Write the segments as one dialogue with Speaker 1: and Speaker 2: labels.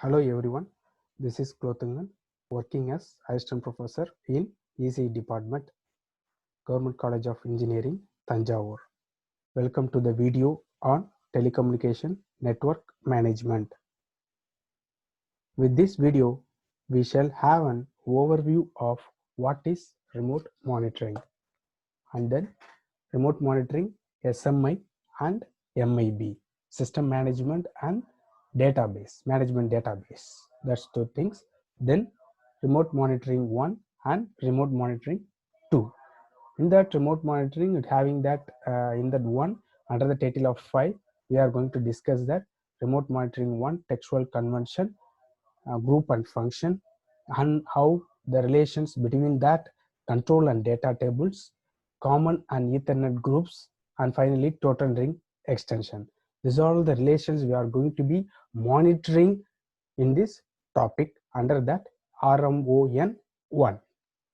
Speaker 1: Hello everyone, this is Klothangan, working as Assistant Professor in ECE Department, Government College of Engineering, Tanjavur. Welcome to the video on Telecommunication Network Management. With this video, we shall have an overview of what is remote monitoring and then remote monitoring SMI and MIB, System Management and Management Database. That's two things. Then remote monitoring 1 and remote monitoring 2. In that remote monitoring, having that in that one under the title of 5, we are going to discuss that remote monitoring 1 textual convention, group and function, and how the relations between that control and data tables, common and Ethernet groups, and finally total ring extension. These are all the relations we are going to be monitoring in this topic under that RMON1.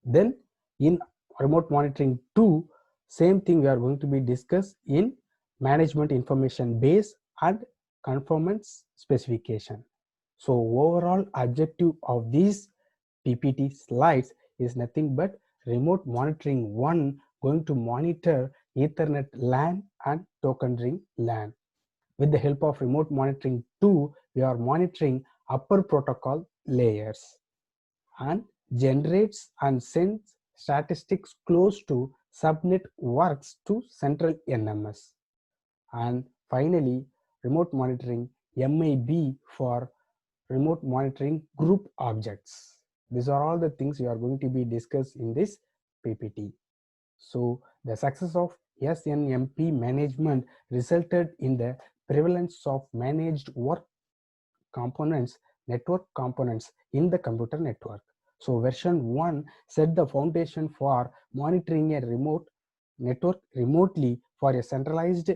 Speaker 1: Then in remote monitoring 2, same thing we are going to be discussed in management information base and conformance specification. So overall objective of these PPT slides is nothing but remote monitoring 1 going to monitor Ethernet LAN and token ring LAN. With the help of remote monitoring 2, we are monitoring upper protocol layers and generates and sends statistics close to subnet works to central NMS. And finally, remote monitoring MIB for remote monitoring group objects. These are all the things we are going to be discussed in this PPT. So the success of SNMP management resulted in the prevalence of managed work components, network components in the computer network. So version 1 set the foundation for monitoring a remote network remotely for a centralized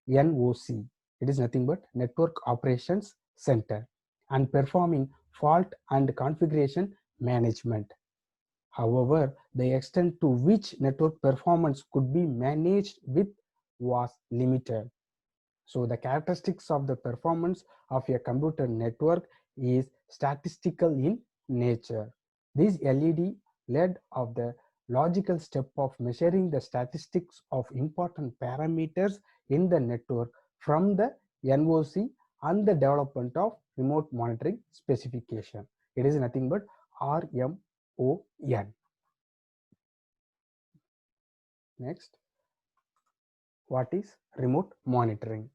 Speaker 1: NOC. It is nothing but Network Operations Center, and performing fault and configuration management. However, the extent to which network performance could be managed with was limited. So the characteristics of the performance of a computer network is statistical in nature. This LED led of the logical step of measuring the statistics of important parameters in the network from the NOC and the development of remote monitoring specification. It is nothing but RMON. Next, what is remote monitoring?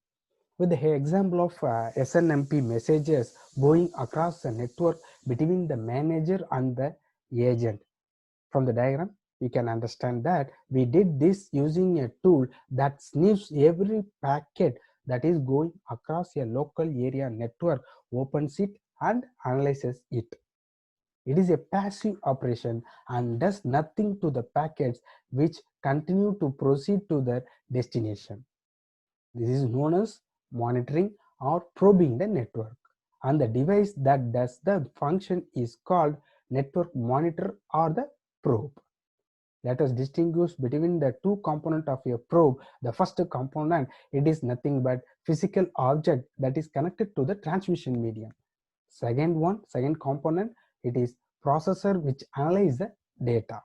Speaker 1: With the example of SNMP messages going across the network between the manager and the agent. From the diagram, you can understand that we did this using a tool that sniffs every packet that is going across a local area network, opens it and analyzes it. It is a passive operation and does nothing to the packets which continue to proceed to their destination. This is known as monitoring or probing the network, and the device that does the function is called network monitor or the probe. Let us distinguish between the two components of a probe. The first component, it is nothing but physical object that is connected to the transmission medium. Second component, it is processor which analyzes the data.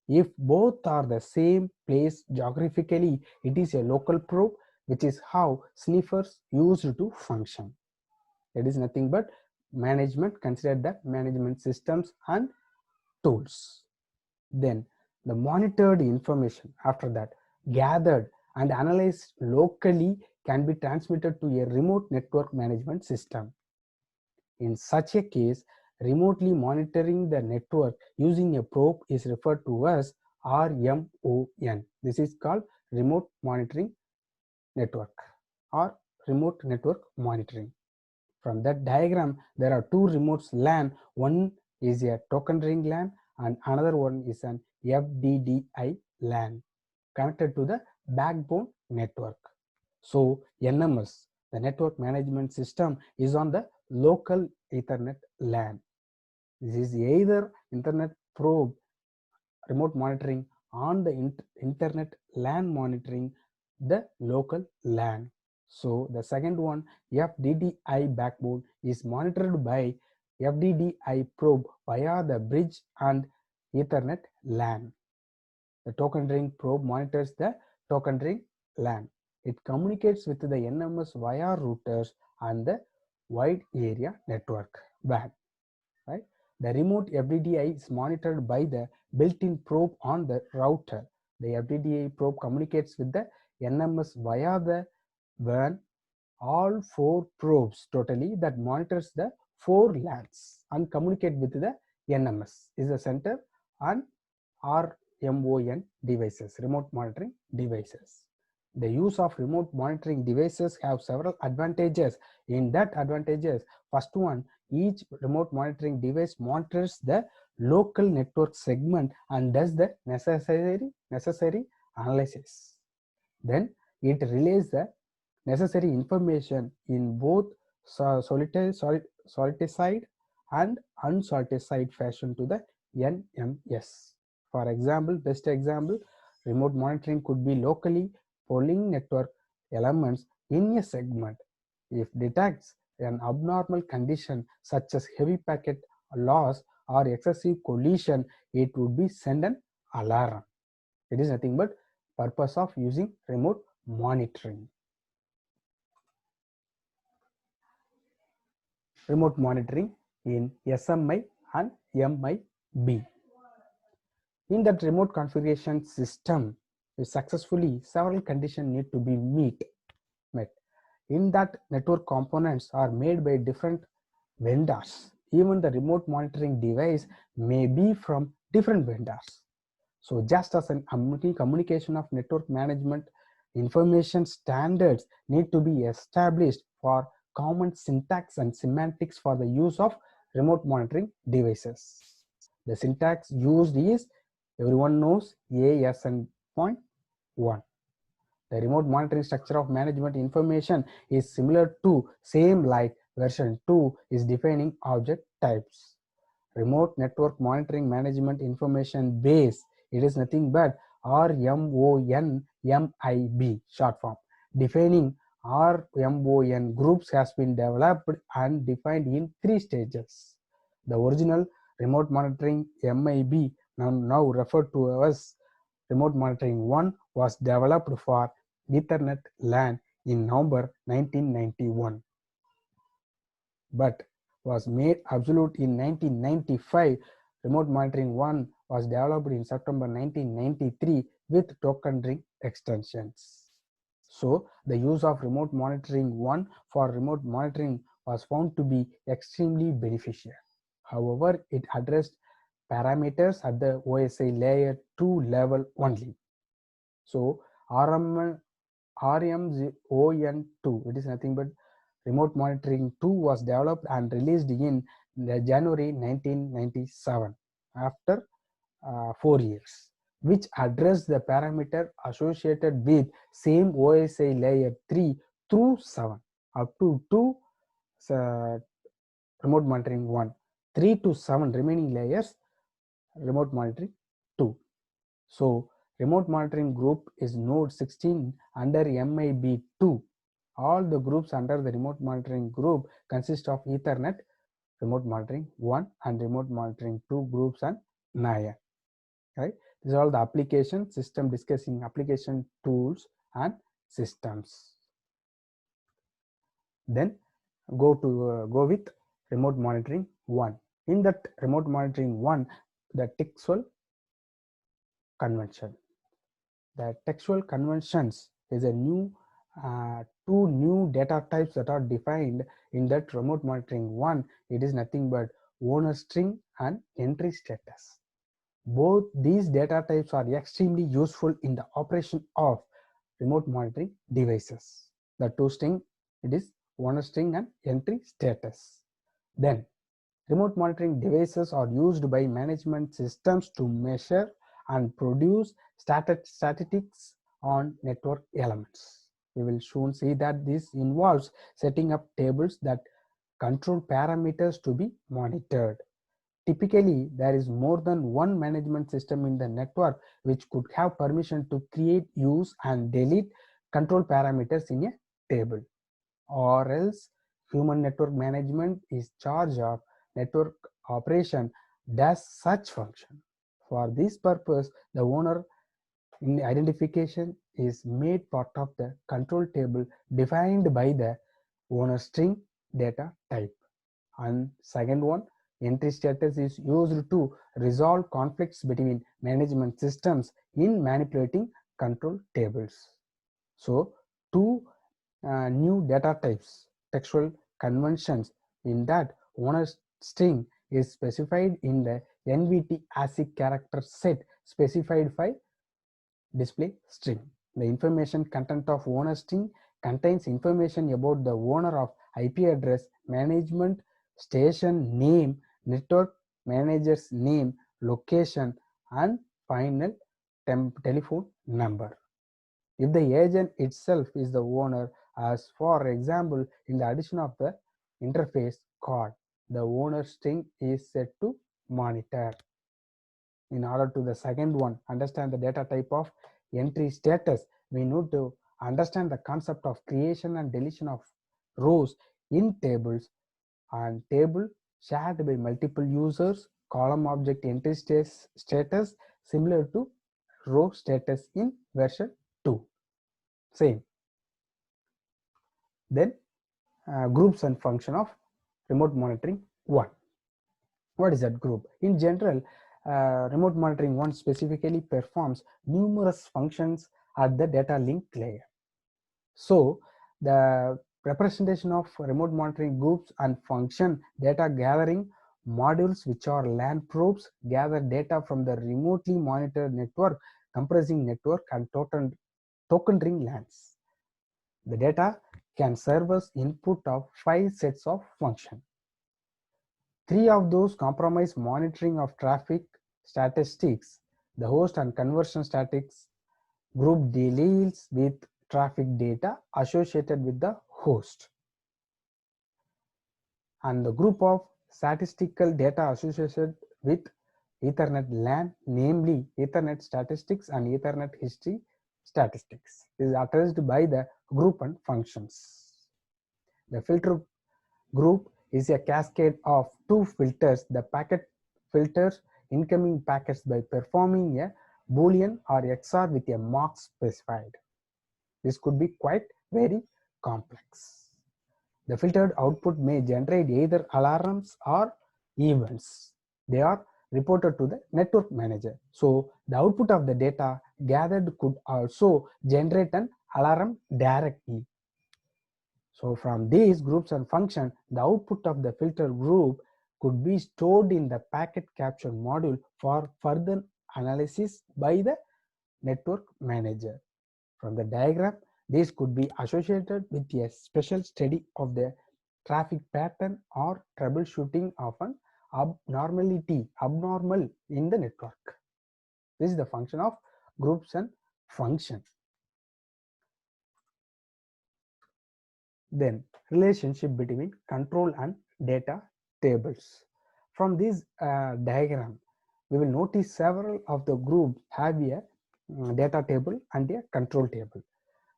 Speaker 1: If both are the same place geographically, it is a local probe, which is how sniffers used to function. It is nothing but management, consider the management systems and tools. Then the monitored information after that gathered and analyzed locally can be transmitted to a remote network management system. In such a case, remotely monitoring the network using a probe is referred to as RMON. This is called remote monitoring network or remote network monitoring. From that diagram, there are two remote LAN. One is a token ring LAN and another one is an FDDI LAN connected to the backbone network. So NMS, the network management system, is on the local Ethernet LAN. This is either Internet probe remote monitoring on the Internet LAN monitoring the local LAN. So the second one, FDDI backbone is monitored by FDDI probe via the bridge and Ethernet LAN. The token ring probe monitors the token ring LAN. It communicates with the NMS via routers and the wide area network WAN. Right? The remote FDDI is monitored by the built-in probe on the router. The FDDI probe communicates with the NMS via the WAN. All 4 probes totally that monitors the 4 LANs and communicate with the NMS is the center and RMON devices, remote monitoring devices. The use of remote monitoring devices have several advantages. In that advantages, first one, each remote monitoring device monitors the local network segment and does the necessary analysis. Then it relays the necessary information in both solicited and unsolicited fashion to the NMS. For example, best example, remote monitoring could be locally polling network elements in a segment. If detects an abnormal condition such as heavy packet loss or excessive collision, it would be send an alarm. It is nothing but purpose of using remote monitoring. Remote monitoring in SMI and MIB. In that remote configuration system, successfully several conditions need to be met. In that, network components are made by different vendors. Even the remote monitoring device may be from different vendors. So just as an communication of network management, information standards need to be established for common syntax and semantics for the use of remote monitoring devices. The syntax used is, everyone knows, ASN.1. The remote monitoring structure of management information is similar to same like version 2 is defining object types. Remote network monitoring management information base, it is nothing but RMON-MIB short form. Defining RMON groups has been developed and defined in 3 stages. The original remote monitoring MIB, now referred to as remote monitoring 1, was developed for Ethernet LAN in November 1991, but was made absolute in 1995. Remote monitoring 1 was developed in September 1993 with token ring extensions. So the use of remote monitoring 1 for remote monitoring was found to be extremely beneficial. However, it addressed parameters at the OSI layer 2 level only. So RMON2, it is nothing but remote monitoring 2 was developed and released in January 1997 after 4 years, which addressed the parameter associated with same OSI layer 3 through 7 up to 2 remote monitoring 1, 3 to 7 remaining layers remote monitoring 2. So remote monitoring group is node 16 under MIB2. All the groups under the remote monitoring group consist of Ethernet, remote monitoring 1 and remote monitoring 2 groups and NIA. Right? These are all the application system discussing application tools and systems. Then go with remote monitoring 1. In that remote monitoring 1, the textual convention. The textual conventions is a new 2 new data types that are defined in that remote monitoring 1. It is nothing but owner string and entry status. Both these data types are extremely useful in the operation of remote monitoring devices. The 2 string, it is owner string and entry status. Then remote monitoring devices are used by management systems to measure and produce statistics on network elements. We will soon see that this involves setting up tables that control parameters to be monitored. Typically, there is more than one management system in the network which could have permission to create, use, and delete control parameters in a table, or else human network management is charge of network operation does such function. For this purpose, the owner in identification is made part of the control table defined by the owner string data type. And second one, entry status is used to resolve conflicts between management systems in manipulating control tables. So two new data types, textual conventions, in that owner string is specified in the NVT ASIC character set specified by display string. The information content of owner string contains information about the owner of IP address, management, station name, network manager's name, location, and final telephone number. If the agent itself is the owner, as for example in the addition of the interface card, the owner string is set to monitor. In order to the second one, understand the data type of entry status, we need to understand the concept of creation and deletion of rows in tables, and table shared by multiple users, column object entry status similar to row status in version 2. Same. Then groups and function of remote monitoring 1. What is that group? In general, remote monitoring 1 specifically performs numerous functions at the data link layer. So the representation of remote monitoring groups and function data gathering modules, which are LAN probes, gather data from the remotely monitored network comprising network and token ring LANs. The data can serve as input of 5 sets of functions. 3 of those comprise monitoring of traffic statistics. The host and conversion statistics group deals with traffic data associated with the host. And the group of statistical data associated with Ethernet LAN, namely Ethernet statistics and Ethernet history statistics, is addressed by the group and functions. The filter group is a cascade of 2 filters. The packet filters incoming packets by performing a Boolean or XOR with a mark specified. This could be quite very complex. The filtered output may generate either alarms or events. They are reported to the network manager. So the output of the data gathered could also generate an alarm directly. So from these groups and functions, the output of the filter group could be stored in the packet capture module for further analysis by the network manager. From the diagram, this could be associated with a special study of the traffic pattern or troubleshooting of an abnormal in the network. This is the function of groups and function. Then relationship between control and data tables. From this diagram, we will notice several of the groups have a data table and a control table.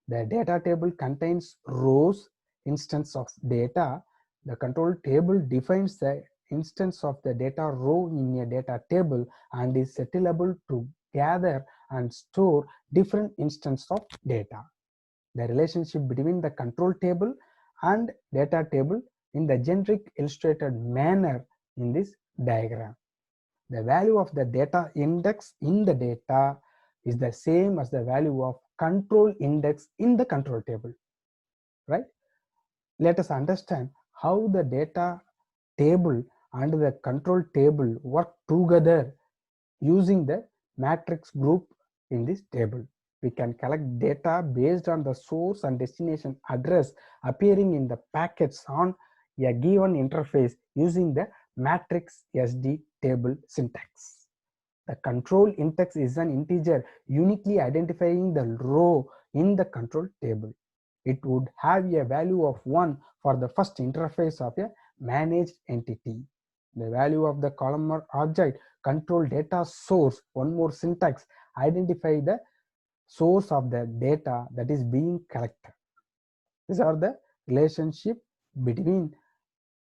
Speaker 1: The data table contains rows, instance of data. The control table defines the instance of the data row in a data table and is settleable to gather and store different instances of data. The relationship between the control table and data table in the generic illustrated manner in this diagram. The value of the data index in the data is the same as the value of control index in the control table, right? Let us understand how the data table and the control table work together using the matrix group in this table. We can collect data based on the source and destination address appearing in the packets on a given interface using the matrix SD table syntax. The control index is an integer uniquely identifying the row in the control table. It would have a value of 1 for the first interface of a managed entity. The value of the columnar object control data source, one more syntax, identify the source of the data that is being collected. These are the relationship between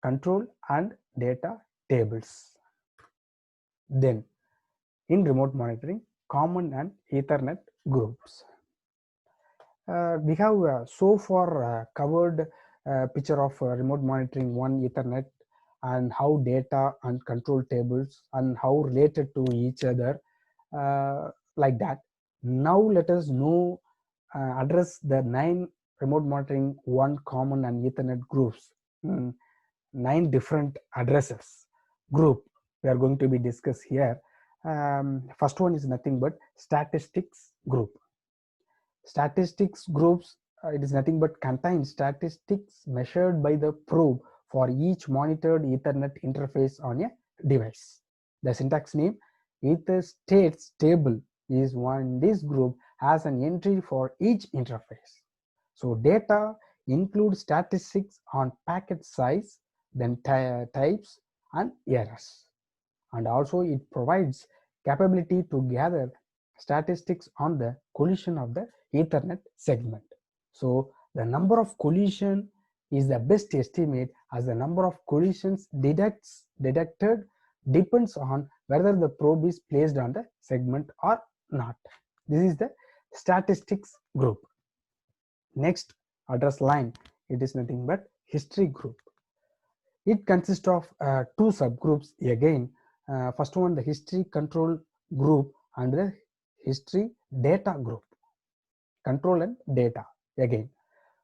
Speaker 1: control and data tables. Then in remote monitoring, common and Ethernet groups. We have so far covered picture of remote monitoring, one Ethernet, and how data and control tables and how related to each other, like that. Now let us know address the 9 remote monitoring, one common and Ethernet groups. 9 different addresses group we are going to be discussed here. First one is nothing but statistics group. Statistics groups, it is nothing but contains statistics measured by the probe for each monitored Ethernet interface on a device. The syntax name Ether states table is one. This group has an entry for each interface. So data includes statistics on packet size, then types and errors. And also it provides capability to gather statistics on the collision of the Ethernet segment. So the number of collision is the best estimate, as the number of collisions detected depends on whether the probe is placed on the segment or not. This is the statistics group. Next address line, it is nothing but history group. It consists of 2 subgroups again. First one, the history control group, and the history data group. Control and data again.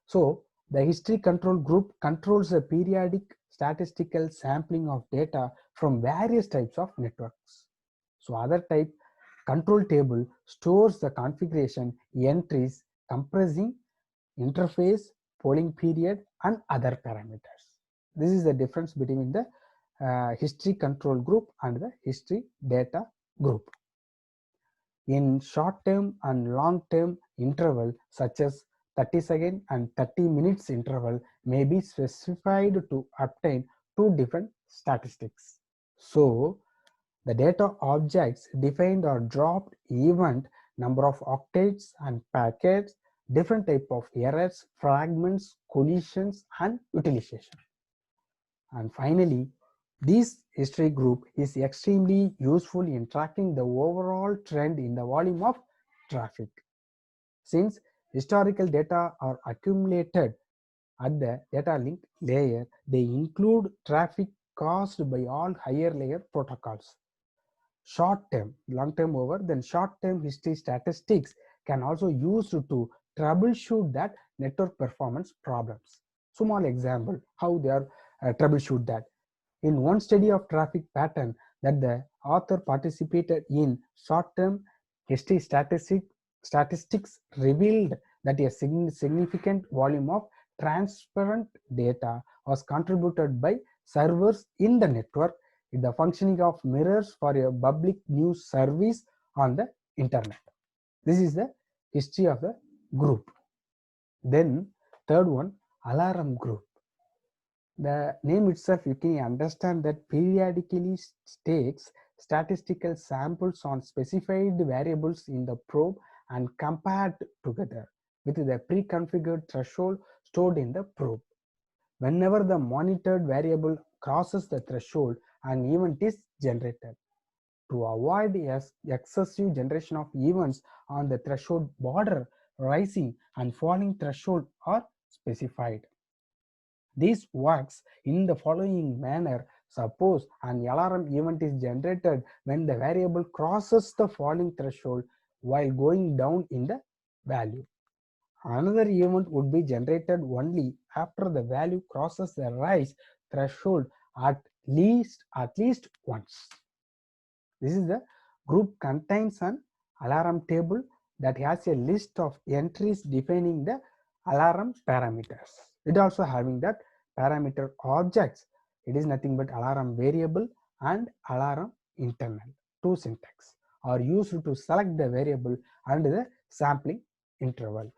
Speaker 1: So the history control group controls the periodic statistical sampling of data from various types of networks. So other type control table stores the configuration entries compressing interface, polling period and other parameters. This is the difference between the history control group and the history data group. In short-term and long-term interval, such as 30-second and 30 minutes interval, may be specified to obtain 2 different statistics. So the data objects defined are dropped, event, number of octets and packets, different type of errors, fragments, collisions and utilization. And finally, this history group is extremely useful in tracking the overall trend in the volume of traffic. Since historical data are accumulated at the data link layer, they include traffic caused by all higher layer protocols. Short-term, long-term over, then short-term history statistics can also used to troubleshoot that network performance problems. Small example how they are troubleshoot that. In one study of traffic pattern that the author participated in, short-term history statistics revealed that a significant volume of transparent data was contributed by servers in the network, the functioning of mirrors for a public news service on the internet. This is the history of the group. Then third one, alarm group. The name itself, you can understand that periodically takes statistical samples on specified variables in the probe and compared together with the pre-configured threshold stored in the probe. Whenever the monitored variable crosses the threshold, an event is generated. To avoid excessive generation of events on the threshold border, rising and falling threshold are specified. This works in the following manner. Suppose an alarm event is generated when the variable crosses the falling threshold while going down in the value. Another event would be generated only after the value crosses the rise threshold at least once. This is the group contains an alarm table that has a list of entries defining the alarm parameters. It also having that parameter objects. It is nothing but alarm variable and alarm internal. 2 syntax are used to select the variable and the sampling interval.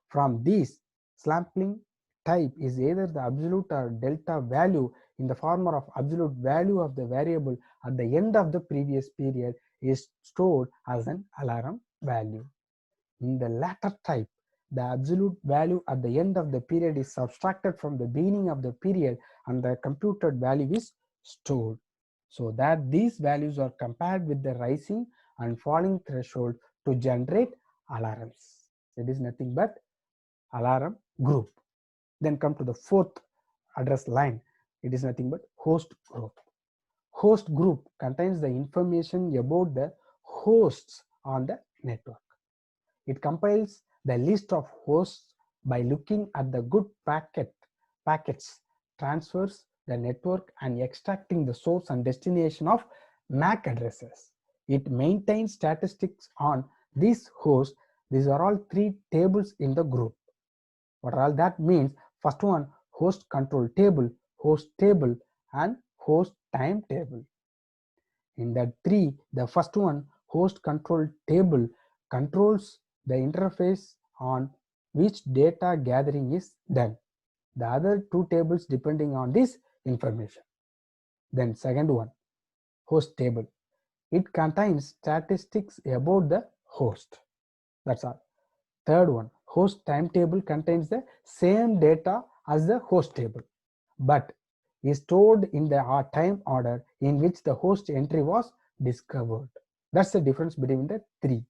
Speaker 1: From these, sampling type is either the absolute or delta value. In the former of absolute value of the variable at the end of the previous period is stored as an alarm value. In the latter type, the absolute value at the end of the period is subtracted from the beginning of the period and the computed value is stored, so that these values are compared with the rising and falling threshold to generate alarms. It is nothing but alarm group. Then come to the fourth address line. It is nothing but host group. Host group contains the information about the hosts on the network. It compiles the list of hosts by looking at the good packets, transfers the network, and extracting the source and destination of MAC addresses. It maintains statistics on these hosts. These are all three tables in the group. What all that means? First one, host control table, host table, and host time table. In that three, the first one, host control table, controls the interface on which data gathering is done. The other two tables depending on this information. Then second one, host table. It contains statistics about the host. That's all. Third one, host timetable, contains the same data as the host table, but is stored in the time order in which the host entry was discovered. That's the difference between the three.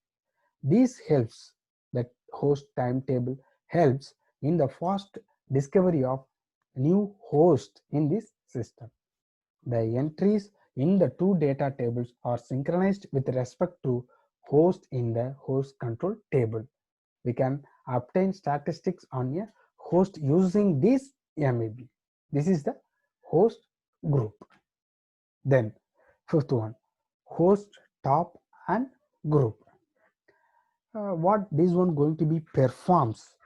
Speaker 1: This helps, the host timetable helps in the fast discovery of new host in this system. The entries in the two data tables are synchronized with respect to host in the host control table. We can obtain statistics on a host using this MAB. This is the host group. Then fifth one, host top and group. What this one going to be performs?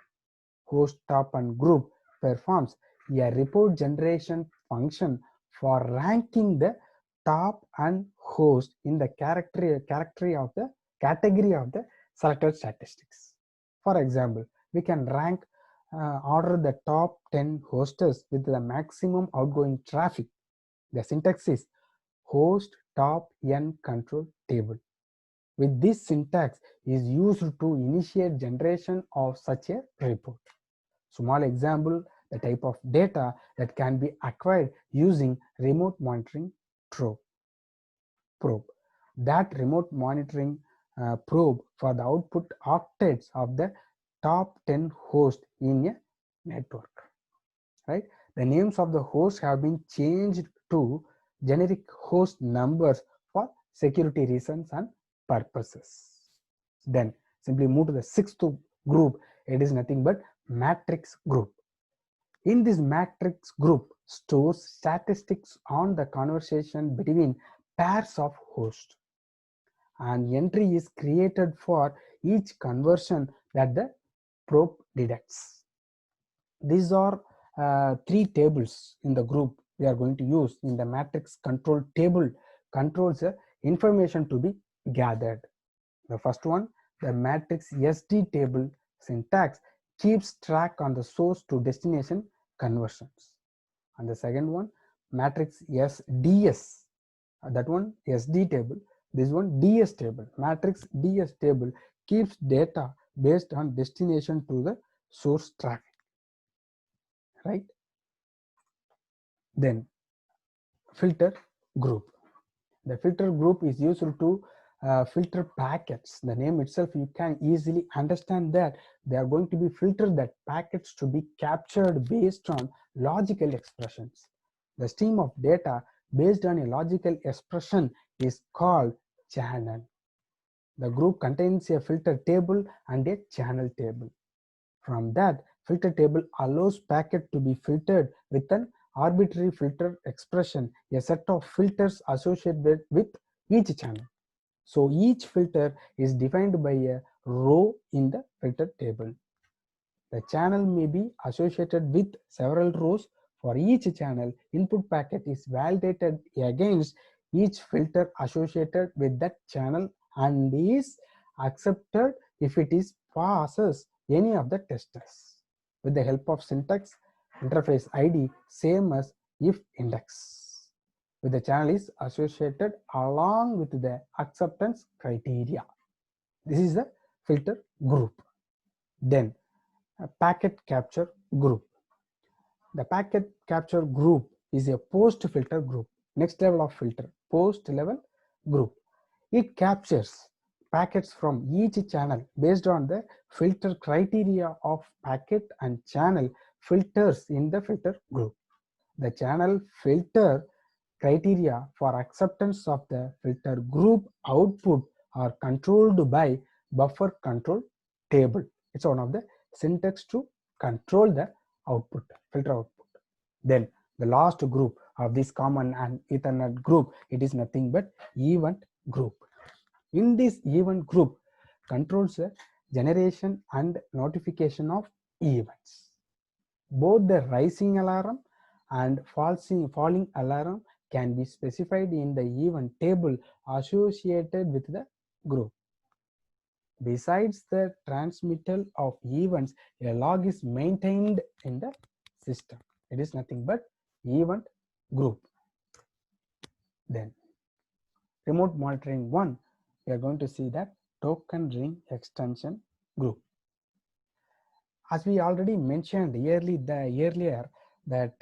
Speaker 1: Host top and group performs a report generation function for ranking the top and host in the category of the selected statistics. For example, we can rank order the top 10 hosts with the maximum outgoing traffic. The syntax is host top n control table. With this syntax is used to initiate generation of such a report. Small example, the type of data that can be acquired using remote monitoring probe. That remote monitoring probe for the output octets of the top 10 hosts in a network. Right? The names of the hosts have been changed to generic host numbers for security reasons and purposes. Then simply move to the sixth group. It is nothing but matrix group. In this matrix group stores statistics on the conversation between pairs of hosts. An entry is created for each conversion that the probe detects. These are three tables in the group we are going to use in the matrix control table. Controls the information to be gathered. The first one, the matrix SD table syntax keeps track on the source to destination conversions. And the second one, matrix SDS, that one SD table, this one DS table. Matrix DS table keeps data based on destination to the source traffic. Right? Then filter group. The filter group is used to filter packets. The name itself, you can easily understand that they are going to be filtered that packets to be captured based on logical expressions. The stream of data based on a logical expression is called channel. The group contains a filter table and a channel table. From that, filter table allows packet to be filtered with an arbitrary filter expression, a set of filters associated with each channel. So each filter is defined by a row in the filter table. The channel may be associated with several rows. For each channel, input packet is validated against each filter associated with that channel and is accepted if it is passes any of the testers. With the help of syntax, interface ID same as if index, with the channel is associated along with the acceptance criteria. This is the filter group. Then A packet capture group. The packet capture group is a post filter group. Next level of filter, post level group. It captures packets from each channel based on the filter criteria of packet and channel filters in the filter group. The channel filter criteria for acceptance of the filter group output are controlled by buffer control table. It's one of the syntax to control the output, filter output. Then the last group of this common and Ethernet group, it is nothing but event group. In this event group controls the generation and notification of events. Both the rising alarm and falling alarm can be specified in the event table associated with the group. Besides the transmittal of events, a log is maintained in the system. It is nothing but event group. Then remote monitoring 1, we are going to see that token ring extension group. As we already mentioned earlier that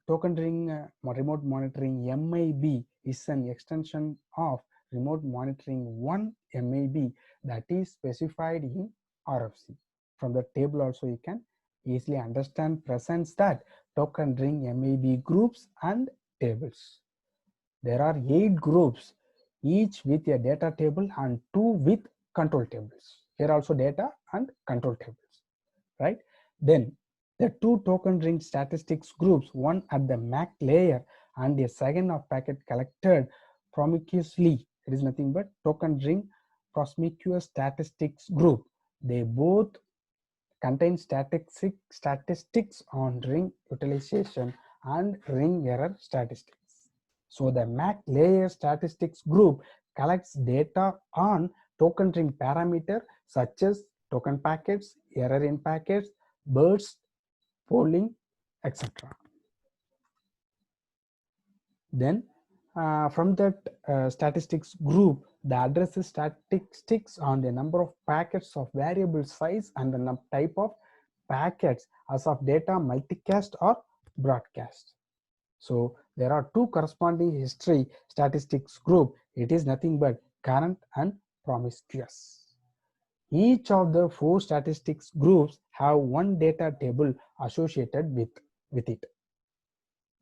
Speaker 1: token ring remote monitoring MIB is an extension of remote monitoring 1 MIB that is specified in RFC. From the table also you can easily understand presents that token ring MIB groups and tables. There are 8 groups, each with a data table and 2 with control tables. Here also data and control tables, right? Then the 2 token ring statistics groups, one at the MAC layer and a second of packet collected promiscuously. It is nothing but token ring promiscuous statistics group. They both contain statistics on ring utilization and ring error statistics. So the MAC layer statistics group collects data on token ring parameter such as token packets, error in packets, bursts, polling, etc. Then from that statistics group, the addresses statistics on the number of packets of variable size and the type of packets as of data multicast or broadcast. So there are 2 corresponding history statistics group. It is nothing but current and promiscuous. Each of the 4 statistics groups have one data table associated with it.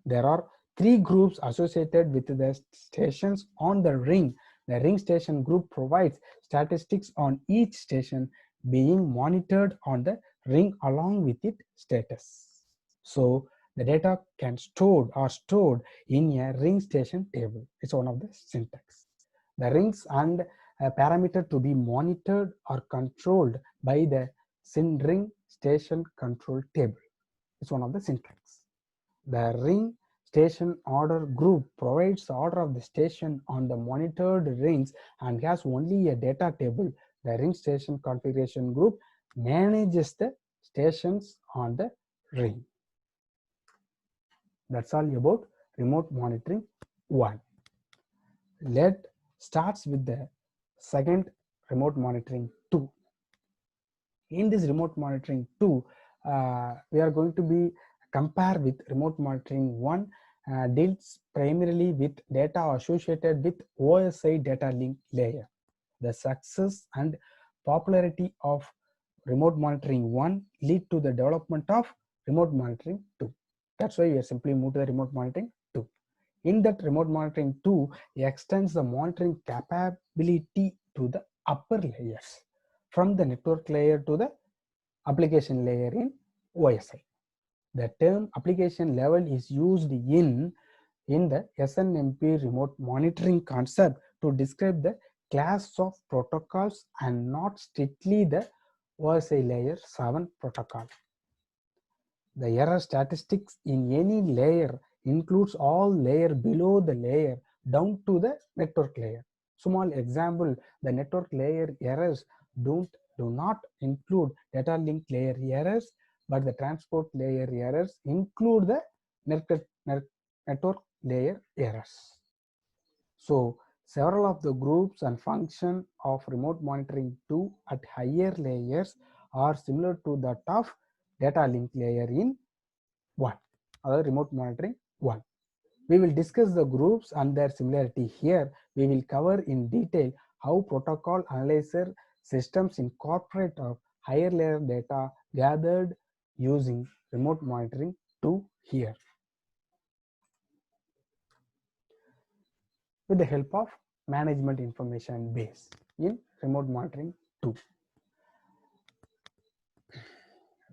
Speaker 1: There are 3 groups associated with the stations on the ring. The ring station group provides statistics on each station being monitored on the ring along with its status. So the data can stored in a ring station table. It's one of the syntax. The rings and a parameter to be monitored or controlled by the ring station control table. It's one of the syntax. The ring station order group provides the order of the station on the monitored rings and has only a data table. The ring station configuration group manages the stations on the ring. That's all about remote monitoring 1. Let's start with the second remote monitoring 2. In this remote monitoring 2, we are going to be compare with remote monitoring 1 deals primarily with data associated with OSI data link layer. The success and popularity of remote monitoring 1 lead to the development of remote monitoring 2. That's why we are simply moved to the remote monitoring 2. In that remote monitoring 2 extends the monitoring capability to the upper layers from the network layer to the application layer in OSI. The term application level is used in the SNMP remote monitoring concept to describe the class of protocols and not strictly the OSI layer 7 protocol. The error statistics in any layer includes all layer below the layer down to the network layer. Small example, the network layer errors do not include data link layer errors, but the transport layer errors include the network layer errors. So several of the groups and function of remote monitoring 2 at higher layers are similar to that of data link layer in 1, or remote monitoring 1. We will discuss the groups and their similarity here. We will cover in detail how protocol analyzer systems incorporate of higher layer data gathered using remote monitoring 2 here with the help of management information base in remote monitoring 2.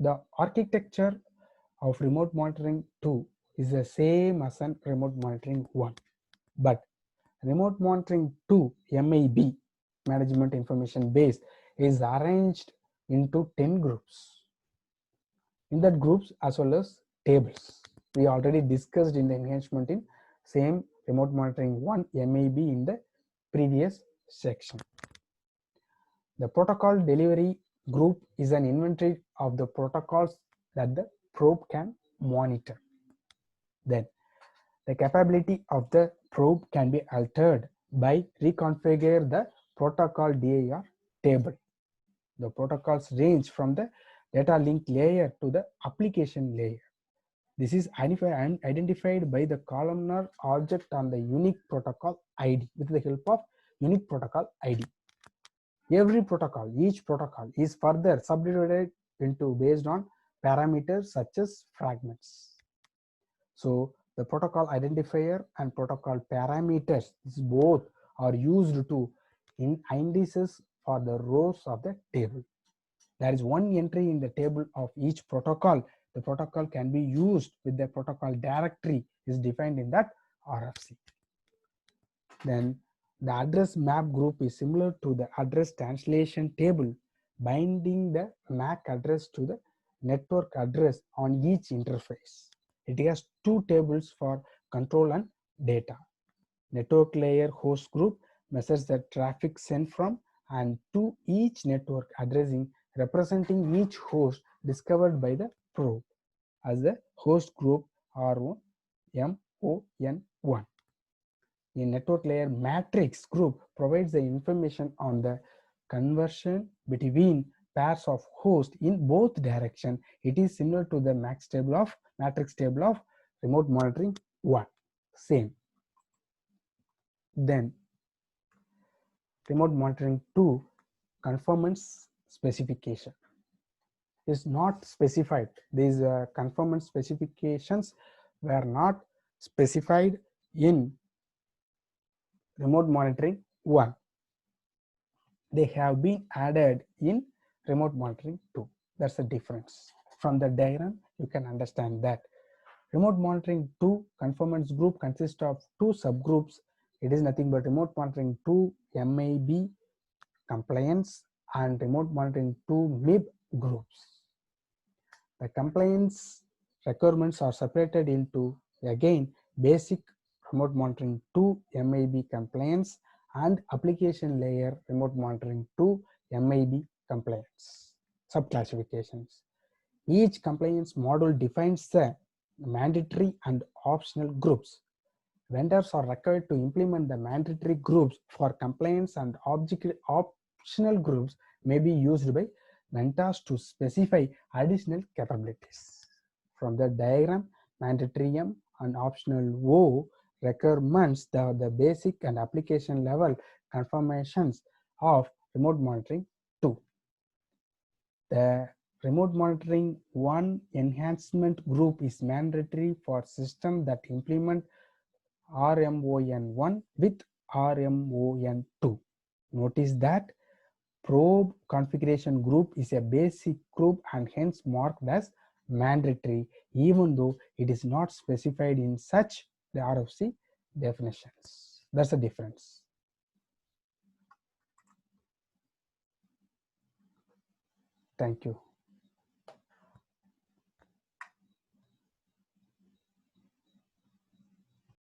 Speaker 1: The architecture of remote monitoring 2 is the same as in remote monitoring 1, but remote monitoring 2 MIB, management information base, is arranged into 10 groups. In that groups as well as tables. We already discussed in the enhancement in same remote monitoring 1 MIB in the previous section. The protocol delivery group is an inventory of the protocols that the probe can monitor. Then the capability of the probe can be altered by reconfigure the protocol DIR table. The protocols range from the data link layer to the application layer. This is identified by the columnar object on the unique protocol ID with the help of unique protocol ID. Each protocol is further subdivided into based on parameters such as fragments. So the protocol identifier and protocol parameters, both are used to in indices for the rows of the table. There is one entry in the table of each protocol. The protocol can be used with the protocol directory is defined in that RFC. Then the address map group is similar to the address translation table, binding the MAC address to the network address on each interface. It has two tables for control and data. Network layer host group measures the traffic sent from and to each network addressing representing each host discovered by the probe as the host group RMON1. A network layer matrix group provides the information on the conversion between pairs of hosts in both directions. It is similar to the matrix table of remote monitoring 1. Same. Then remote monitoring 2 conformance specification is not specified. These conformance specifications were not specified in remote monitoring 1. They have been added in remote monitoring 2. That's the difference. From the diagram, you can understand that. Remote monitoring 2 conformance group consists of 2 subgroups. It is nothing but remote monitoring 2 MIB compliance and remote monitoring 2 MIB groups. The compliance requirements are separated into again basic remote monitoring 2 MIB compliance and application layer remote monitoring 2 MIB compliance subclassifications. Each compliance module defines the mandatory and optional groups. Vendors are required to implement the mandatory groups for compliance, and optional groups may be used by vendors to specify additional capabilities. From the diagram, mandatory M and optional O requirements the basic and application level confirmations of remote monitoring 2. The remote monitoring 1 enhancement group is mandatory for systems that implement RMON1 with RMON2. Notice that probe configuration group is a basic group and hence marked as mandatory, even though it is not specified in such the RFC definitions. That's the difference. Thank you.